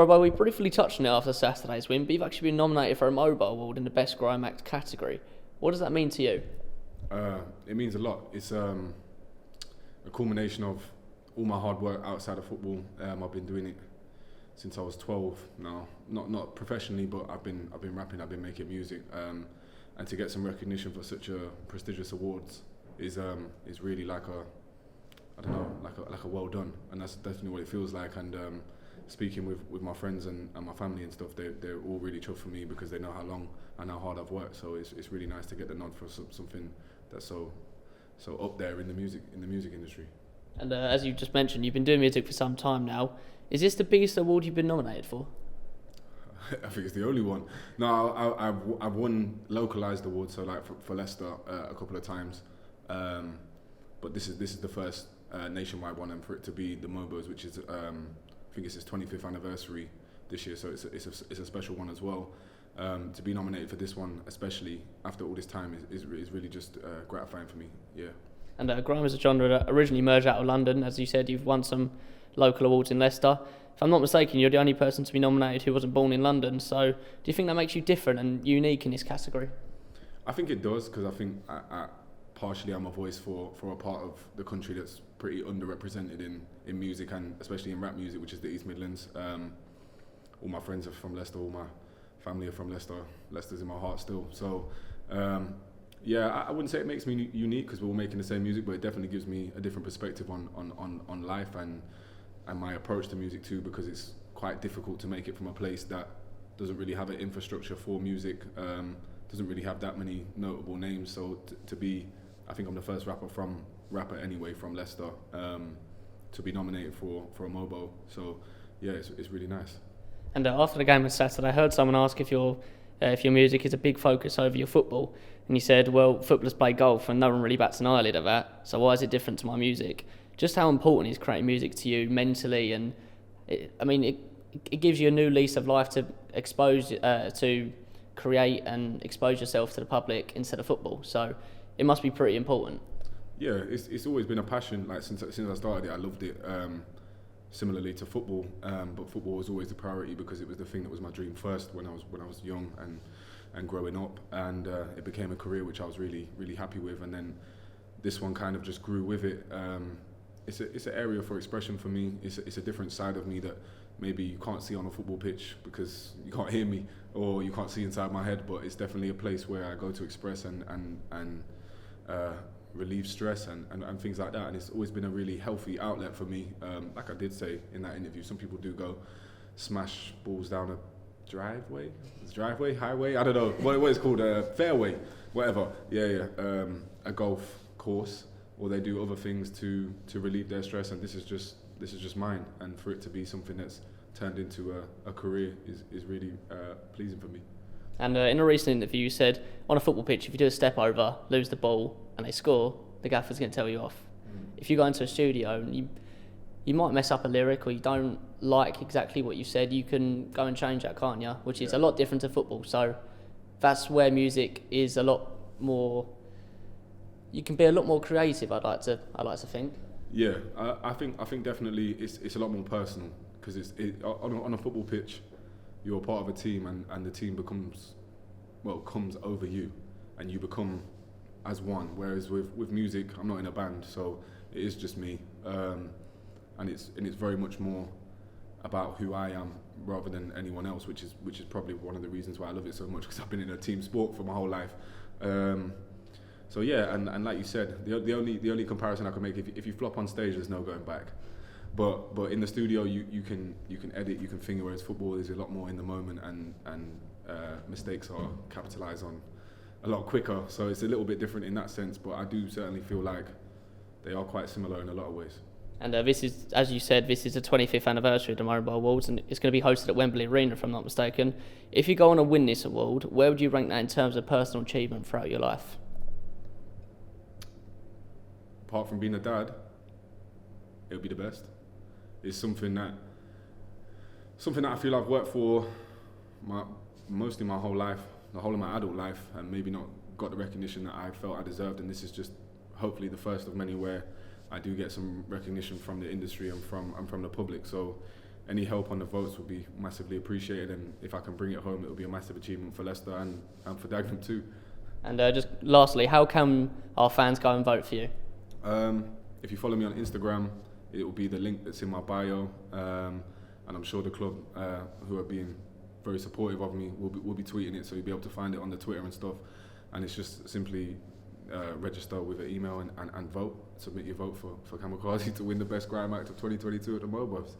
Robbo, we briefly touched on it after Saturday's win, but you've actually been nominated for a MOBO award in the Best Grime Act category. What does that mean to you? It means a lot. It's a culmination of all my hard work outside of football. I've been doing it since I was 12 now. Not professionally, but I've been rapping. I've been making music, and to get some recognition for such a prestigious awards is really like a well done, and that's definitely what it feels like. And speaking with my friends and my family and stuff, they're all really chuffed for me because they know how long and how hard I've worked. So it's really nice to get the nod for something that's so up there in the music industry. And as you just mentioned, you've been doing music for some time now. Is this the biggest award you've been nominated for? I think it's the only one. No, I've won localized awards, so like for Leicester a couple of times, but this is the first nationwide one, and for it to be the MOBOs, which is I think it's its 25th anniversary this year, so it's a special one as well. To be nominated for this one, especially after all this time, is really just gratifying for me. Yeah. And grime is a genre that originally emerged out of London. As you said, you've won some local awards in Leicester. If I'm not mistaken, you're the only person to be nominated who wasn't born in London. So do you think that makes you different and unique in this category? I think it does, because I think partially I'm a voice for a part of the country that's pretty underrepresented in music, and especially in rap music, which is the East Midlands. All my friends are from Leicester, all my family are from Leicester. Leicester's in my heart still. So yeah, I wouldn't say it makes me unique because we're all making the same music, but it definitely gives me a different perspective on life and my approach to music too, because it's quite difficult to make it from a place that doesn't really have an infrastructure for music, doesn't really have that many notable names. So to be, I think I'm the first rapper anyway from Leicester, to be nominated for a MOBO. So yeah, it's really nice. And after the game on Saturday, I heard someone ask if your music is a big focus over your football, and you said, well, footballers play golf and no one really bats an eyelid at that, so why is it different to my music? Just how important is creating music to you mentally? And it gives you a new lease of life to to create and expose yourself to the public instead of football, so it must be pretty important. Yeah, it's always been a passion. Like since I started it, I loved it. Similarly to football, but football was always the priority because it was the thing that was my dream first when I was young and growing up, and it became a career which I was really happy with, and then this one kind of just grew with it. It's an area for expression for me. It's a different side of me that maybe you can't see on a football pitch because you can't hear me or you can't see inside my head, but it's definitely a place where I go to express and relieve stress and things like that, and it's always been a really healthy outlet for me. Like I did say in that interview, some people do go smash balls down a driveway, highway, I don't know what it's called, fairway, whatever. Yeah. A golf course, or they do other things to relieve their stress, and this is just mine, and for it to be something that's turned into a career is really pleasing for me. And in a recent interview, you said on a football pitch, if you do a step over, lose the ball, and they score, the gaffer's going to tell you off. If you go into a studio and you might mess up a lyric or you don't like exactly what you said, you can go and change that, can't you? Which is a lot different to football. So that's where music is a lot more. You can be a lot more creative. I'd like to think. Yeah, I think definitely it's a lot more personal, because on a football pitch, you're a part of a team, and the team comes over you, and you become as one. Whereas with music, I'm not in a band, so it is just me, and it's very much more about who I am rather than anyone else, which is probably one of the reasons why I love it so much, because I've been in a team sport for my whole life. So yeah, and like you said, the only comparison I can make, if you flop on stage, there's no going back. But in the studio, you can edit, you can finger, whereas football is a lot more in the moment, and mistakes are capitalised on a lot quicker. So it's a little bit different in that sense, but I do certainly feel like they are quite similar in a lot of ways. And this is, as you said, this is the 25th anniversary of the MOBO Awards, and it's going to be hosted at Wembley Arena, if I'm not mistaken. If you go on and win this award, where would you rank that in terms of personal achievement throughout your life? Apart from being a dad, it would be the best. It's something that I feel I've worked for mostly my whole life, the whole of my adult life, and maybe not got the recognition that I felt I deserved. And this is just hopefully the first of many where I do get some recognition from the industry and from the public. So any help on the votes would be massively appreciated, and if I can bring it home, it will be a massive achievement for Leicester and for Dagenham too. And just lastly, how can our fans go and vote for you? If you follow me on Instagram, it will be the link that's in my bio, and I'm sure the club, who are being very supportive of me, will be tweeting it, so you'll be able to find it on the Twitter and stuff. And it's just simply register with an email and vote. Submit your vote for Kamikaze to win the best Grime Act of 2022 at the MOBOs.